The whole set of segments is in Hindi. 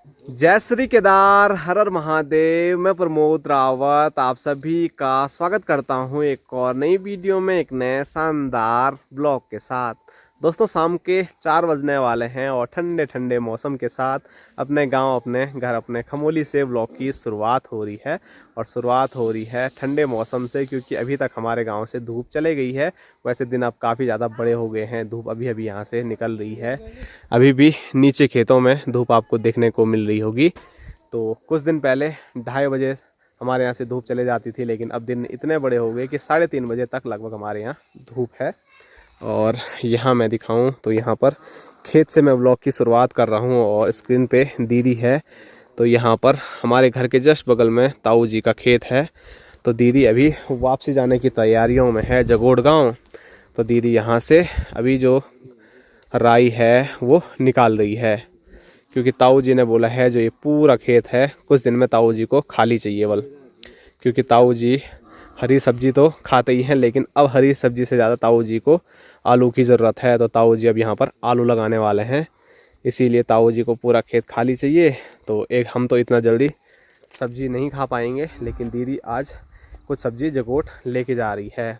जय श्री केदार, हर हर महादेव। मैं प्रमोद रावत आप सभी का स्वागत करता हूं एक और नई वीडियो में, एक नए शानदार ब्लॉग के साथ। दोस्तों, शाम के 4 बजने वाले हैं और ठंडे ठंडे मौसम के साथ अपने गांव, अपने घर, अपने खमोली से ब्लॉग की शुरुआत हो रही है। और शुरुआत हो रही है ठंडे मौसम से, क्योंकि अभी तक हमारे गांव से धूप चले गई है। वैसे दिन अब काफ़ी ज़्यादा बड़े हो गए हैं, धूप अभी अभी यहाँ से निकल रही है। अभी भी नीचे खेतों में धूप आपको देखने को मिल रही होगी। तो कुछ दिन पहले 2:30 बजे हमारे यहाँ से धूप चले जाती थी, लेकिन अब दिन इतने बड़े हो गए कि 3:30 बजे तक लगभग हमारे यहाँ धूप है। और यहाँ मैं दिखाऊं तो यहाँ पर खेत से मैं व्लॉग की शुरुआत कर रहा हूँ और स्क्रीन पे दीदी है। तो यहाँ पर हमारे घर के जस्ट बगल में ताऊ जी का खेत है। तो दीदी अभी वापसी जाने की तैयारियों में है जगोड़ गाँव। तो दीदी यहाँ से अभी जो राई है वो निकाल रही है, क्योंकि ताऊ जी ने बोला है जो ये पूरा खेत है कुछ दिन में ताऊ जी को खाली चाहिए बल। क्योंकि ताऊ जी हरी सब्जी तो खाते ही हैं, लेकिन अब हरी सब्जी से ज़्यादा ताऊ जी को आलू की ज़रूरत है। तो ताऊ जी अब यहाँ पर आलू लगाने वाले हैं, इसीलिए ताऊ जी को पूरा खेत खाली चाहिए। तो एक हम तो इतना जल्दी सब्जी नहीं खा पाएंगे, लेकिन दीदी आज कुछ सब्जी जगोट लेके जा रही है।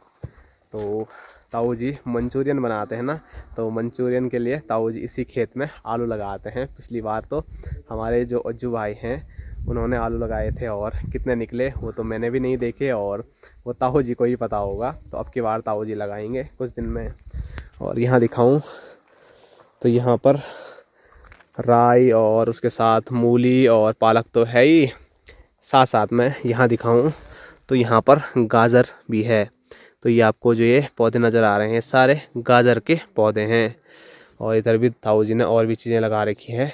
तो ताऊ जी मंचूरियन बनाते हैं ना, तो मंचूरियन के लिए ताऊ जी इसी खेत में आलू लगाते हैं। पिछली बार तो हमारे जो अज्जू भाई हैं उन्होंने आलू लगाए थे, और कितने निकले वो तो मैंने भी नहीं देखे, और वो ताऊ जी को ही पता होगा। तो अब की बार ताऊ जी लगाएंगे कुछ दिन में। और यहाँ दिखाऊं तो यहाँ पर राई और उसके साथ मूली और पालक तो है ही, साथ साथ में यहाँ दिखाऊं तो यहाँ पर गाजर भी है। तो ये आपको जो ये पौधे नज़र आ रहे हैं सारे गाजर के पौधे हैं। और इधर भी ताऊ जी ने और भी चीज़ें लगा रखी है।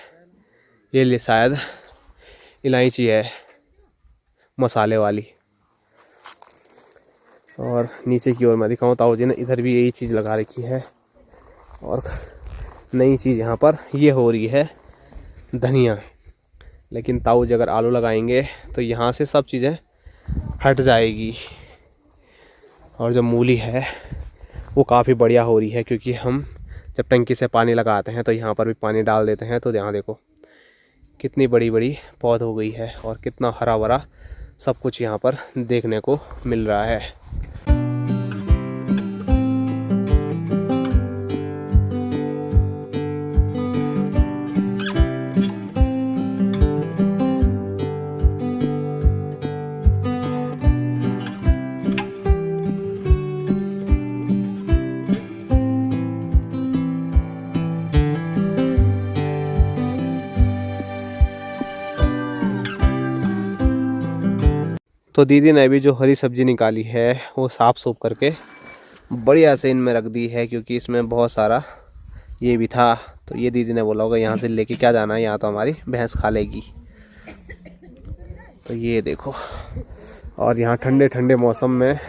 ये लिए शायद इलायची है मसाले वाली। और नीचे की ओर मैं दिखाऊं ताऊ जी ने इधर भी यही चीज़ लगा रखी है। और नई चीज़ यहाँ पर ये हो रही है धनिया। लेकिन ताऊ जी अगर आलू लगाएंगे तो यहाँ से सब चीज़ें हट जाएगी। और जो मूली है वो काफ़ी बढ़िया हो रही है, क्योंकि हम जब टंकी से पानी लगाते हैं तो यहाँ पर भी पानी डाल देते हैं। तो यहाँ देखो कितनी बड़ी बड़ी पौध हो गई है और कितना हरा भरा सब कुछ यहाँ पर देखने को मिल रहा है। तो दीदी ने अभी जो हरी सब्जी निकाली है वो साफ़ सूफ करके बढ़िया से इनमें रख दी है, क्योंकि इसमें बहुत सारा ये भी था। तो ये दीदी ने बोला होगा यहाँ से लेके क्या जाना है, यहाँ तो हमारी भैंस खा लेगी। तो ये देखो, और यहाँ ठंडे ठंडे मौसम में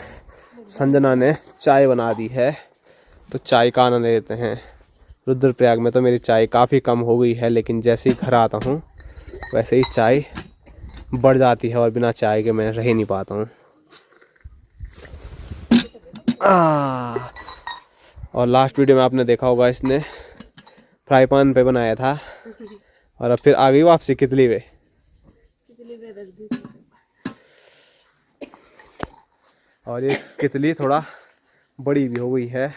संजना ने चाय बना दी है। तो चाय का आनंद लेते हैं। रुद्रप्रयाग में तो मेरी चाय काफ़ी कम हो गई है, लेकिन जैसे ही घर आता हूँ वैसे ही चाय बढ़ जाती है, और बिना चाय के मैं रह नहीं पाता हूँ। और लास्ट वीडियो में आपने देखा होगा इसने फ्राई पैन पे बनाया था, और अब फिर आ गई वापसी कितली पे। और ये कितली थोड़ा बड़ी भी हो गई है।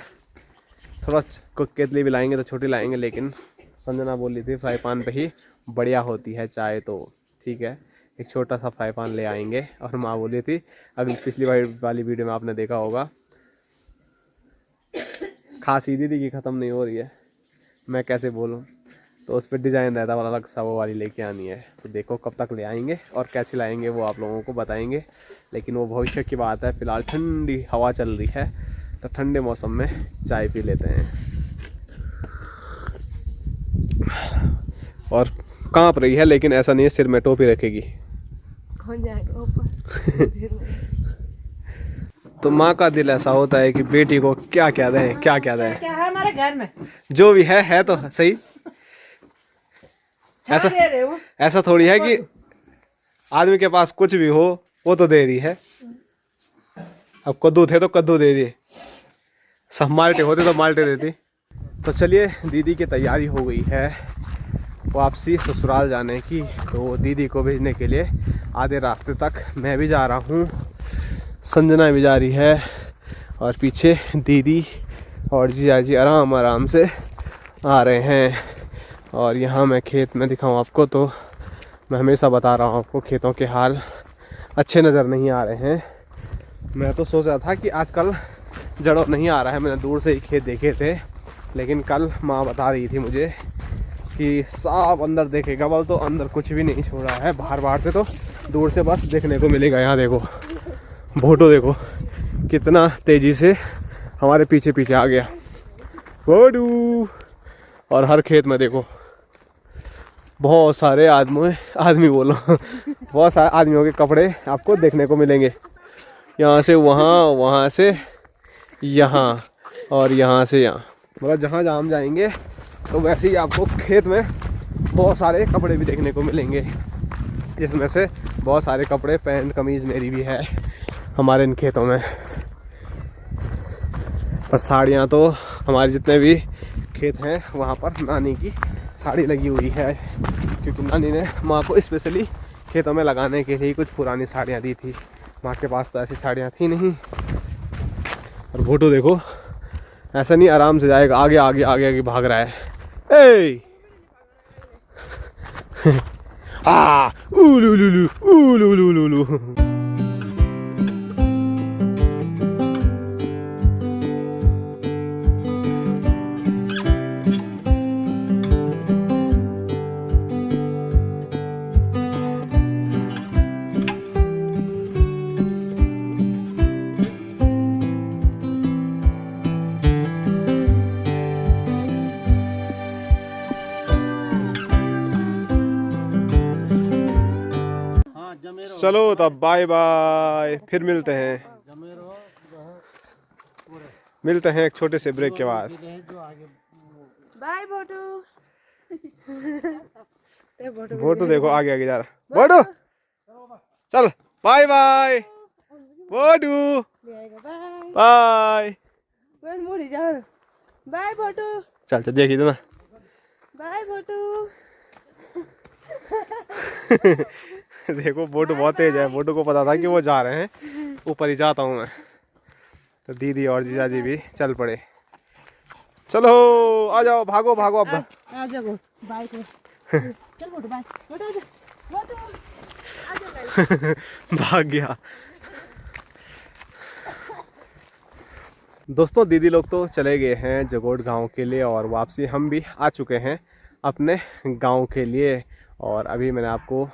थोड़ा कितली भी लाएंगे तो छोटी लाएंगे, लेकिन संजना बोल रही थी फ्राई पैन पे ही बढ़िया होती है चाय। तो ठीक है, एक छोटा सा फ्राई पैन ले आएंगे। और माँ बोली थी, अगली पिछली वाली वीडियो में आपने देखा होगा, खांसी दीदी की ख़त्म नहीं हो रही है, मैं कैसे बोलूँ। तो उस पर डिज़ाइन रहता वाला अलग सा वो वाली लेके आनी है। तो देखो कब तक ले आएंगे और कैसे लाएंगे वो आप लोगों को बताएंगे, लेकिन वो भविष्य की बात है। फ़िलहाल ठंडी हवा चल रही है, तो ठंडे मौसम में चाय पी लेते हैं। और काँप रही है, लेकिन ऐसा नहीं है सिर में टोपी रखेगी। कौन जाएगा ऊपर। तो माँ का दिल ऐसा होता है कि बेटी को क्या क्या दें, क्या क्या दें। क्या है हमारे घर में जो भी है तो सही। ऐसा थोड़ी है कि आदमी के पास कुछ भी हो वो तो दे रही है। अब कद्दू थे तो कद्दू दे दिए, सब माल्टे होते तो माल्टे देती। तो चलिए, दीदी की तैयारी हो गई है वापसी ससुराल जाने की। तो दीदी को भेजने के लिए आधे रास्ते तक मैं भी जा रहा हूँ, संजना भी जा रही है और पीछे दीदी और जीजा जी आराम आराम से आ रहे हैं। और यहाँ मैं खेत में दिखाऊँ आपको तो मैं हमेशा बता रहा हूँ आपको, खेतों के हाल अच्छे नज़र नहीं आ रहे हैं। मैं तो सोच रहा था कि आजकल जड़ों नहीं आ रहा है, मैंने दूर से ही खेत देखे थे, लेकिन कल माँ बता रही थी मुझे कि साफ अंदर देखेगा बल तो अंदर कुछ भी नहीं छोड़ा है। बाहर से तो दूर से बस देखने को मिलेगा। यहाँ देखो भोटो, देखो कितना तेज़ी से हमारे पीछे पीछे आ गया भोटू। और हर खेत में देखो बहुत सारे आदमी बोलो बहुत सारे आदमियों के कपड़े आपको देखने को मिलेंगे। यहाँ से वहाँ, वहाँ से यहाँ और यहाँ से यहाँ, मतलब जहाँ जहाँ हम जाएंगे तो वैसे ही आपको खेत में बहुत सारे कपड़े भी देखने को मिलेंगे, जिसमें से बहुत सारे कपड़े पैंट कमीज़ मेरी भी है हमारे इन खेतों में। और साड़ियाँ तो हमारे जितने भी खेत हैं वहाँ पर नानी की साड़ी लगी हुई है, क्योंकि नानी ने माँ को स्पेशली खेतों में लगाने के लिए कुछ पुरानी साड़ियाँ दी थी। माँ के पास तो ऐसी साड़ियाँ थी नहीं। और भोटो देखो ऐसा नहीं आराम से जाएगा, आगे आगे आगे आगे भाग रहा है। ए आ उलू लुलू उलू लुलू लुलू। चलो तब बाय बाय, फिर मिलते हैं एक छोटे से ब्रेक के बाद। बाय भोटू। भोटू देखो आगे आगे जा रहा। भोटू चल बाय बाय भोटू, बाय बाय भोटू। चल चल देखिए ना, बाय भोटू। देखो बोटू बहुत तेज है, बोटू को पता था कि वो जा रहे हैं, ऊपर ही जाता हूँ मैं। तो दीदी और जीजा जी भी चल पड़े। चलो आ जाओ, भागो भागो अब आ जाओ बाय चल भोटू, बाय भोटू भोटू आ जाओ। भाग गया। दोस्तों दीदी लोग तो चले गए हैं जगोट गांव के लिए और वापसी हम भी आ चुके हैं अपने गांव के लिए। और अभी मैंने आपको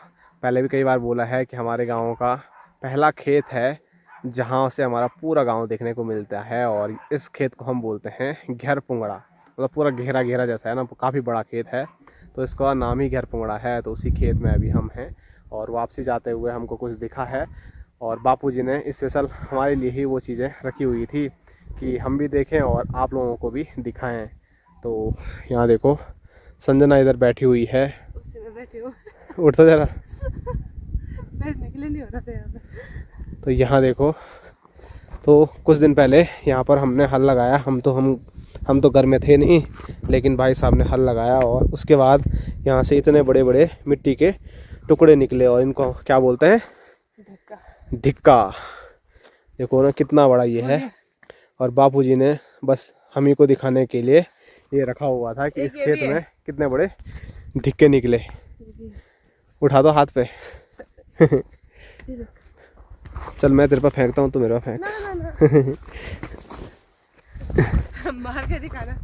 पहले भी कई बार बोला है कि हमारे गांव का पहला खेत है जहां से हमारा पूरा गांव देखने को मिलता है। और इस खेत को हम बोलते हैं घेर पुंगड़ा, मतलब पूरा घेरा घेरा जैसा है ना, काफ़ी बड़ा खेत है तो इसका नाम ही घेर पुंगड़ा है। तो उसी खेत में अभी हम हैं और वापसी जाते हुए हमको कुछ दिखा है और बापूजी ने स्पेशल हमारे लिए ही वो चीज़ें रखी हुई थी कि हम भी देखें और आप लोगों को भी दिखाएं। तो यहाँ देखो संजना इधर बैठी हुई है, उठ तो जरा, बैठने के लिए नहीं होता था। तो यहाँ देखो, तो कुछ दिन पहले यहाँ पर हमने हल लगाया। हम तो घर में थे नहीं, लेकिन भाई साहब ने हल लगाया और उसके बाद यहाँ से इतने बड़े बड़े मिट्टी के टुकड़े निकले और इनको क्या बोलते हैं, ढिक्का। देखो ना कितना बड़ा ये है। और बापूजी ने बस हम ही को दिखाने के लिए ये रखा हुआ था कि इस खेत में कितने बड़े ढिक्के निकले। उठा दो हाथ पे। चल मैं तेरे पर फेंकता हूँ, तू मेरे पर फेंक। मार के दिखाना।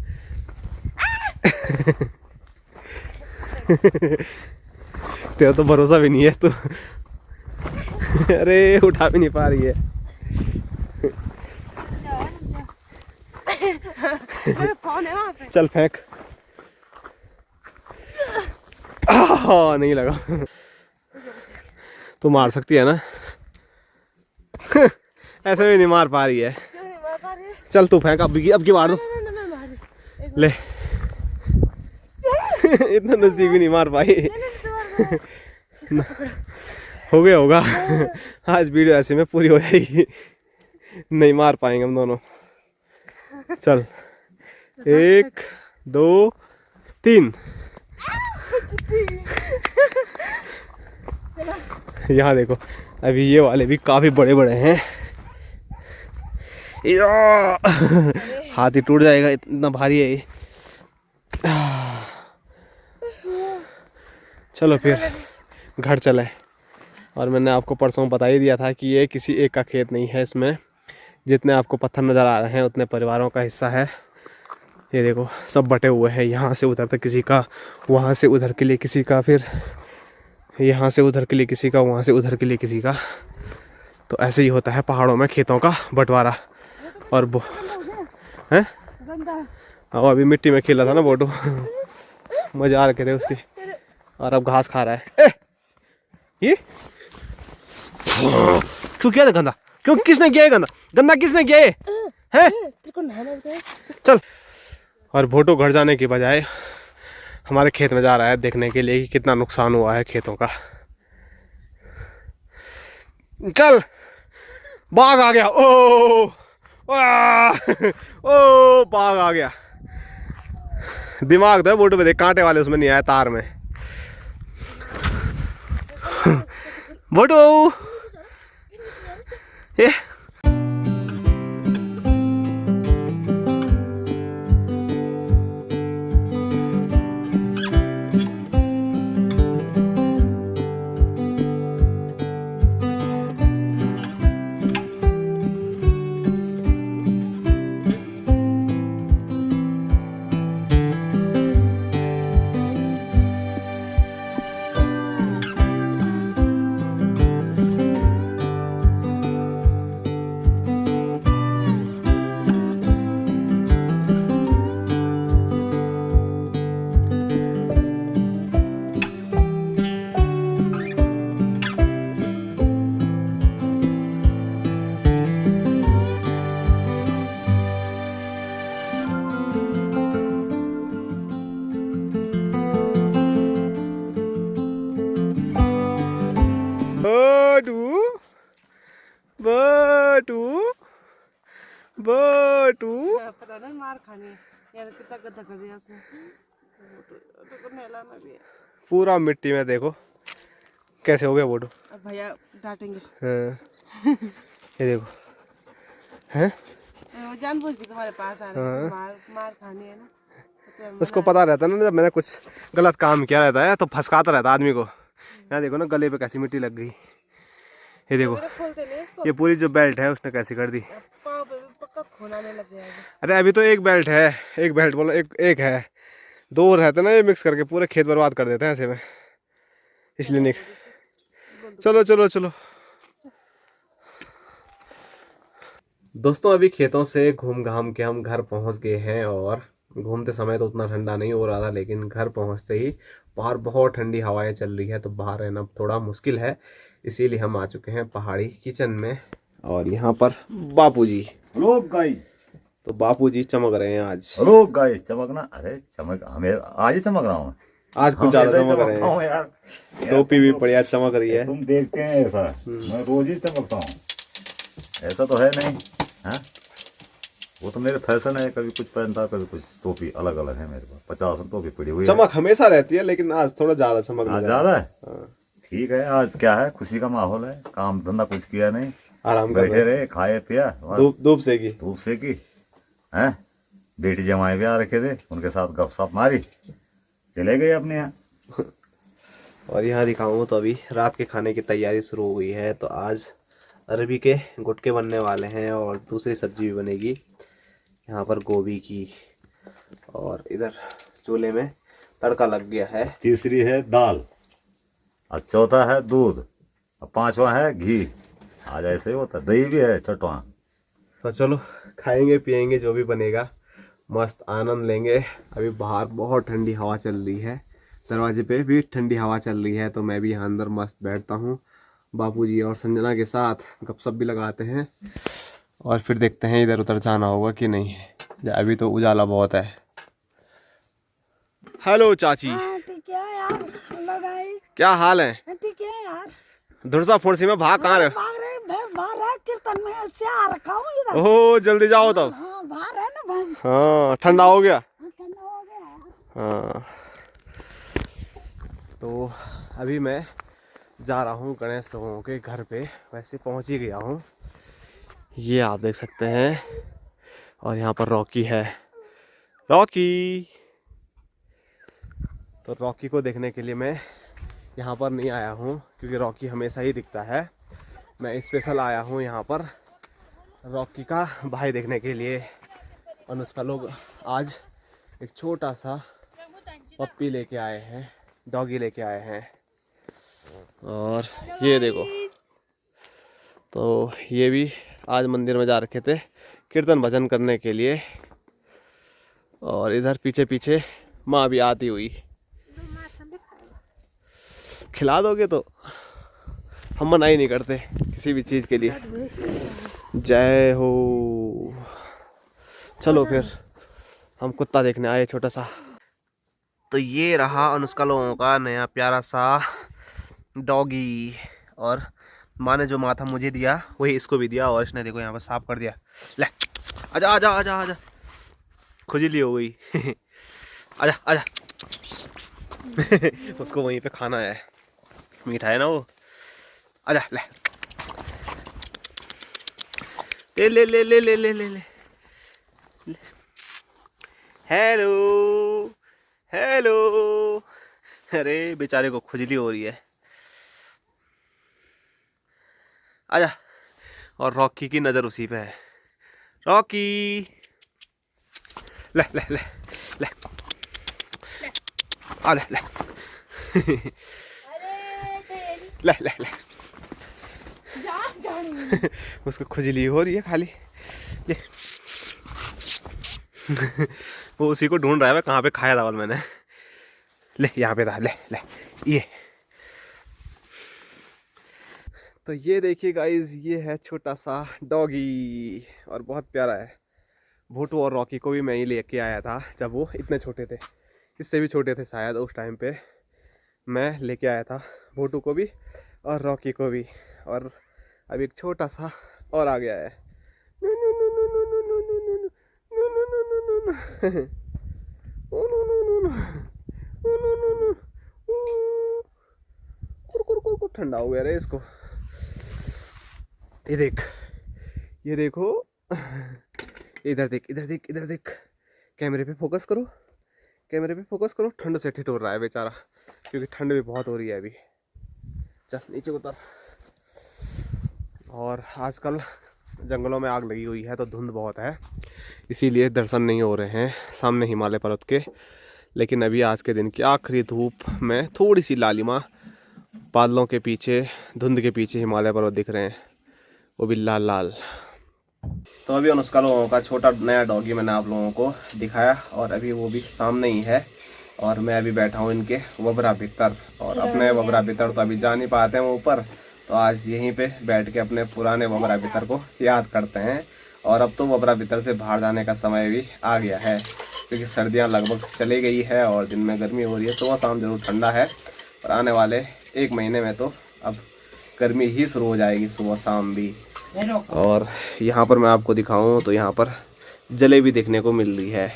तेरा तो भरोसा भी नहीं है तू। अरे उठा भी नहीं पा रही है। फोन है वहाँ पे। चल फेंक। नहीं लगा। तू मार सकती है ना। ऐसे भी नहीं मार पा रही है। क्यों नहीं मार पा रही है? चल तू फेंक, अब की मार दो। ले। इतना नजदीक भी नहीं मार पाई। हो गया होगा। आज वीडियो ऐसे में पूरी हो जाएगी। नहीं मार पाएंगे हम दोनों। चल 1 2 3। यहाँ देखो अभी ये वाले भी काफी बड़े बड़े हैं। हाथ ही टूट जाएगा, इतना भारी है ये। चलो फिर घर चले। और मैंने आपको परसों बता ही दिया था कि ये किसी एक का खेत नहीं है, इसमें जितने आपको पत्थर नज़र आ रहे हैं उतने परिवारों का हिस्सा है। ये देखो सब बटे हुए हैं, यहाँ से उधर तक किसी का, वहाँ से उधर के लिए किसी का, फिर यहाँ से उधर के लिए किसी का, वहाँ से उधर के लिए किसी का। तो ऐसे ही होता है पहाड़ों में खेतों का बंटवारा। और वो हैं, हाँ अभी मिट्टी में खेला था ना बोटो, मजे आ रखे थे उसके। और अब घास खा रहा है। ये क्यों किया था गंदा? क्यों, किसने किया है गंदा? गंदा किसने किया है? चल। और भोटो घर जाने की बजाय हमारे खेत में जा रहा है देखने के लिए कि कितना नुकसान हुआ है खेतों का। चल, बाघ आ गया। ओ ओ बाघ आ गया। दिमाग तो है बोटो पे, देख कांटे वाले उसमें नहीं आया, तार में। बोटो ये बोटू पता नहीं मार खानी यार, कितना गंदा कर दिया उसने। तो नेला में भी पूरा मिट्टी में, देखो कैसे हो गया बोटू। अब भैया डांटेंगे। हाँ। ये देखो हैं, वो जानबूझ के तुम्हारे पास आ रहे हैं, मार खानी है ना। तो उसको पता रहता है ना जब मैंने कुछ गलत काम किया रहता है तो फंसकाता रहता है आदमी को। यहाँ देखो ना गले पे कैसी मिट्टी लग गई। ये देखो ये पूरी जो बेल्ट है उसने कैसी कर दी। पक्का खून आने लग गया है। अरे अभी तो एक बेल्ट है, एक बेल्ट बोलो, एक है, दो रहते ना, ये मिक्स करके पूरे खेत बर्बाद कर देते हैं ऐसे में, इसलिए नहीं। चलो चलो चलो दोस्तों, अभी खेतों से घूम घाम के हम घर पहुंच गए हैं। और घूमते समय तो उतना ठंडा नहीं हो रहा था, लेकिन घर पहुंचते ही बाहर बहुत ठंडी हवाएं चल रही है, तो बाहर रहना थोड़ा मुश्किल है। इसीलिए हम आ चुके हैं पहाड़ी किचन में। और यहाँ पर बापूजी, हेलो गाइस, तो बापूजी चमक रहे हैं आज। हेलो गाइस, चमकना, अरे चमक, हमें आज ही चमक रहा हूँ, आज कुछ ज्यादा चमक रहे हैं यार। टोपी भी बढ़िया चमक रही है। तुम देखते हैं ऐसा, मैं रोज ही चमकता हूँ, ऐसा तो है नहीं। हाँ, वो तो मेरे फैशन है, कभी कुछ पहनता कभी कुछ। टोपी अलग अलग है मेरे पास, 50 टोपी पड़ी हुई है। चमक हमेशा रहती है, लेकिन आज थोड़ा ज्यादा चमक आज ज्यादा है। ठीक है, आज क्या है, खुशी का माहौल है, काम धंधा कुछ किया नहीं, आराम कर बैठे रहे, खाए पिया, धूप से की है। बेटी जमाए भी आ रखे थे, उनके साथ गपशप मारी, चले गए अपने यहाँ। और यहाँ दिखाऊं तो अभी रात के खाने की तैयारी शुरू हो गई है। तो आज अरबी के गुटके बनने वाले हैं और दूसरी सब्जी भी बनेगी, यहाँ पर गोभी की। और इधर चूल्हे में तड़का लग गया है। तीसरी है दाल, और चौथा है दूध, और पांचवा है घी। आज ऐसे ही होता, दही भी है छठवां। तो चलो खाएंगे पिएंगे जो भी बनेगा, मस्त आनंद लेंगे। अभी बाहर बहुत ठंडी हवा चल रही है, दरवाजे पे भी ठंडी हवा चल रही है, तो मैं भी यहाँ अंदर मस्त बैठता हूँ बापूजी और संजना के साथ, गपशप भी लगाते हैं। और फिर देखते हैं इधर उधर जाना होगा कि नहीं, अभी तो उजाला बहुत है। हेलो चाची। ठीक है यार, हेलो गाइस, क्या हाल है? ठीक है यार। धुरसा फुरसी में भाग कहाँ रहे? भाग रहे, भैंस बाहर है, कीर्तन में से आ रखा हूँ इधर। ओह जल्दी जाओ तब। हाँ बाहर है ना भैंस। हाँ ठंडा हो गया। ठंडा हो गया। हाँ तो अभी मैं जा रहा हूँ गणेश लोगों के घर पे, वैसे पहुँच ही गया हूँ। ये आप देख सकते हैं, और यहाँ पर रॉकी है। रॉकी, तो रॉकी को देखने के लिए मैं यहाँ पर नहीं आया हूँ, क्योंकि रॉकी हमेशा ही दिखता है। मैं स्पेशल आया हूँ यहाँ पर रॉकी का भाई देखने के लिए। अनुष्का लोग आज एक छोटा सा पप्पी लेके आए हैं, डॉगी लेके आए हैं। और ये देखो, तो ये भी आज मंदिर में जा रखे थे कीर्तन भजन करने के लिए। और इधर पीछे पीछे माँ भी आती हुई। खिला दोगे तो हम मना ही नहीं करते किसी भी चीज़ के लिए। जय हो। चलो फिर हम कुत्ता देखने आए छोटा सा। तो ये रहा अनुष्का लोगों का नया प्यारा सा डॉगी। और माँ ने जो माथा मुझे दिया वही इसको भी दिया, और इसने देखो यहाँ पर साफ कर दिया। ले आजा आजा आजा आजा, खुजली हो गई। आजा आजा। उसको वहीं पे खाना है, मीठा है ना वो। आजा ले ले ले ले ले ले ले ले। Hello hello. अरे बेचारे को खुजली हो रही है। आजा। और रॉकी की नज़र उसी पे है। रॉकी ले ले ले ले, आ ले ले। ले ले ले। उसको खुजली हो रही है खाली। ले। वो उसी को ढूंढ रहा है, कहाँ पे खाया था मैंने। ले यहाँ पे था, ले ले ये। तो ये देखिए गाइस, ये है छोटा सा डॉगी और बहुत प्यारा है। भोटू और रॉकी को भी मैं ही लेके आया था जब वो इतने छोटे थे, इससे भी छोटे थे शायद उस टाइम पे। मैं लेके आया था भोटू को भी और रॉकी को भी, और अब एक छोटा सा और आ गया है। ठंडा हो गया रे इसको। ये देख, ये देखो, इधर देख इधर देख इधर देख। कैमरे पे फोकस करो, कैमरे पे फोकस करो। ठंड से ठिठुर रहा है बेचारा, क्योंकि ठंड भी बहुत हो रही है अभी। चल नीचे उतर। और आजकल जंगलों में आग लगी हुई है तो धुंध बहुत है, इसीलिए दर्शन नहीं हो रहे हैं सामने हिमालय पर्वत के। लेकिन अभी आज के दिन की आखिरी धूप में थोड़ी सी लालिमा बादलों के पीछे, धुंध के पीछे हिमालय पर्वत दिख रहे हैं, वो भी लाल लाल। तो अभी अनुष्का लोगों का छोटा नया डॉगी मैंने आप लोगों को दिखाया, और अभी वो भी सामने ही है। और मैं अभी बैठा हूँ इनके वबरा भीतर, और अपने वबरा भीतर तो अभी जा नहीं पाते हैं ऊपर, तो आज यहीं पे बैठ के अपने पुराने वबरा भीतर को याद करते हैं। और अब तो वबरा भीतर से बाहर जाने का समय भी आ गया है, क्योंकि सर्दियाँ लगभग चली गई है और दिन में गर्मी हो रही है। सुबह शाम जरूर ठंडा है, और आने वाले 1 महीने में तो अब गर्मी ही शुरू हो जाएगी सुबह शाम भी। और यहाँ पर मैं आपको दिखाऊं तो यहाँ पर जलेबी देखने को मिल रही है।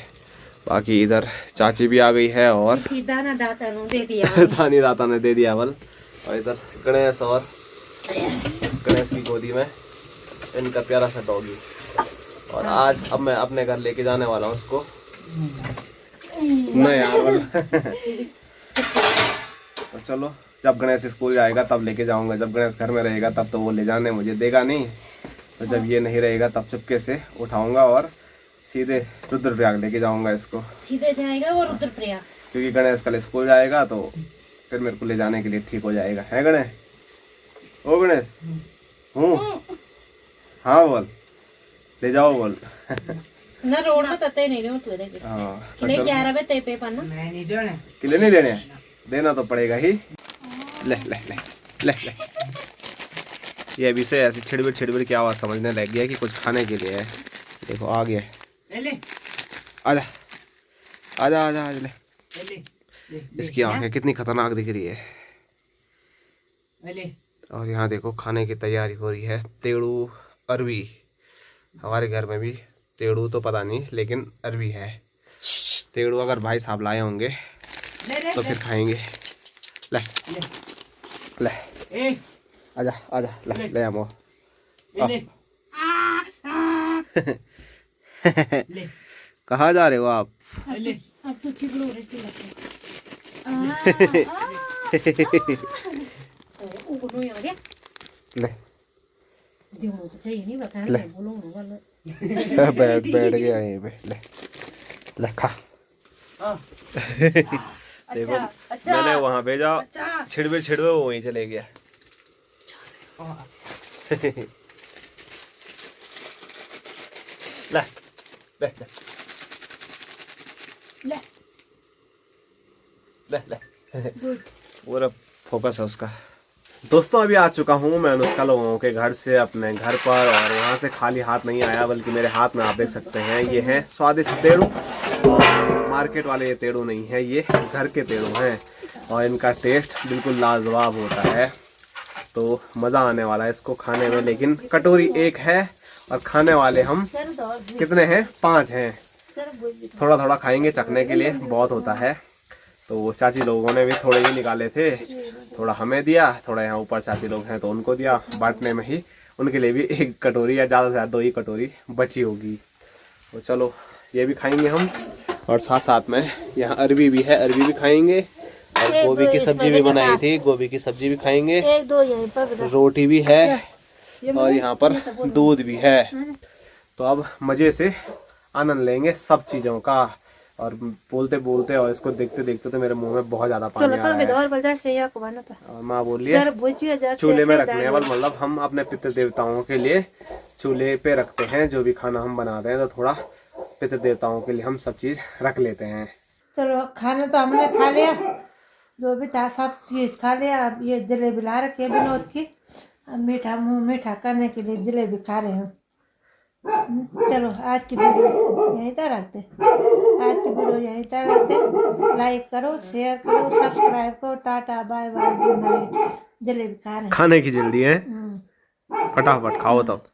बाकी इधर चाची भी आ गई है, और दाना दाता ने दे दिया। दानी दाता ने दे दिया बल। और इधर गणेश, और गणेश की गोदी में इनका प्यारा सा डॉगी। और आज अब मैं अपने घर लेके जाने वाला हूँ इसको। नहीं यार तो चलो, जब गणेश स्कूल जाएगा तब लेके जाऊंगा। जब गणेश घर में रहेगा तब तो वो ले जाने मुझे देगा नहीं, तो जब ये नहीं रहेगा तब चुपके से उठाऊंगा और सीधे रुद्रप्रयाग लेके जाऊंगा इसको। सीधे जाएगा और रुद्रप्रयाग, क्योंकि गणेश कल स्कूल जाएगा तो फिर मेरे को ले जाने के लिए ठीक हो जाएगा। है गणेश? ओ गणेश, हूँ? हाँ बोल, ले जाओ बोल। ना रोड में तते नहीं रहे तू देख। हाँ, किले 11 बजे ते पे पन्ना किले नहीं देने, देना तो पड़ेगा ही। ले ले ले ले ले। ये अभी से ऐसी छिड़बिड़ की आवाज़ समझने लग गया कि कुछ खाने के लिए है। देखो आ गया। आजा आजा आजा आजा ले। इसकी आंखें कितनी खतरनाक दिख रही है। और यहाँ देखो खाने की तैयारी हो रही है। तेड़ू अरवी, हमारे घर में भी तेड़ू तो पता नहीं, लेकिन अरवी है। तेड़ू अगर भाई साहब लाए होंगे तो फिर खाएंगे। ले ले ए आजा आजा ले ले आमो ले ले ले कहाँ जा रहे हो आप? ले अब तो चिकलो रे चिल्ला ओ नो यार ले दियो तो चाहिए नहीं बता ले। बोलो वाला बैठ गया यहीं पे ले ले खा। देखो मैंने वहां भेजा छिड़वे वो वहीं चले गया। ले ले ले ले ले गुड पूरा फोकस है उसका। दोस्तों अभी आ चुका हूँ मैं अनुष्का लोगों के घर से अपने घर पर, और वहाँ से खाली हाथ नहीं आया बल्कि मेरे हाथ में आप देख सकते हैं ये है स्वादिष्ट तेड़ू। मार्केट वाले ये तेड़ू नहीं है, ये घर के तेड़ू हैं और इनका टेस्ट बिल्कुल लाजवाब होता है। तो मज़ा आने वाला है इसको खाने में। लेकिन कटोरी एक है और खाने वाले हम कितने हैं? 5 हैं। थोड़ा थोड़ा खाएंगे चखने के लिए, बहुत होता है। तो वो चाची लोगों ने भी थोड़े ही निकाले थे, थोड़ा हमें दिया, थोड़ा यहाँ ऊपर चाची लोग हैं तो उनको दिया। बांटने में ही उनके लिए भी 1 कटोरी या ज़्यादा से ज़्यादा 2 ही कटोरी बची होगी। तो चलो ये भी खाएंगे हम, और साथ साथ में यहाँ अरबी भी है, अरबी भी खाएंगे, और गोभी की सब्जी भी बनाई थी, गोभी की सब्जी भी खाएंगे, 1 2 यहीं पर रोटी भी है और यहाँ पर दूध भी है। तो अब मज़े से आनंद लेंगे सब चीज़ों का। और बोलते बोलते और इसको देखते देखते तो मेरे मुंह में बहुत ज्यादा पानी आ रहा है। और माँ बोल लिया चूल्हे में रखने हैं, मतलब हम अपने पितृ देवताओं के लिए चूल्हे पे रखते हैं जो भी खाना हम बनाते हैं। तो थोड़ा पितृ देवताओं के लिए हम सब चीज रख लेते हैं। चलो खाना तो हमने खा लिया, जो भी था सब चीज खा लिया। अब ये जलेबी ला रखी है विनोद की, अब मीठा मुंह मीठा करने के लिए जलेबी खा रहे हैं। चलो आज की वीडियो यहीं तक रखते, आज की वीडियो यहीं तक रखते। लाइक करो, शेयर करो, सब्सक्राइब करो। Tata bye bye, good night. Jalebi खा रहे हैं, खाने की जल्दी है, फटाफट खाओ तब।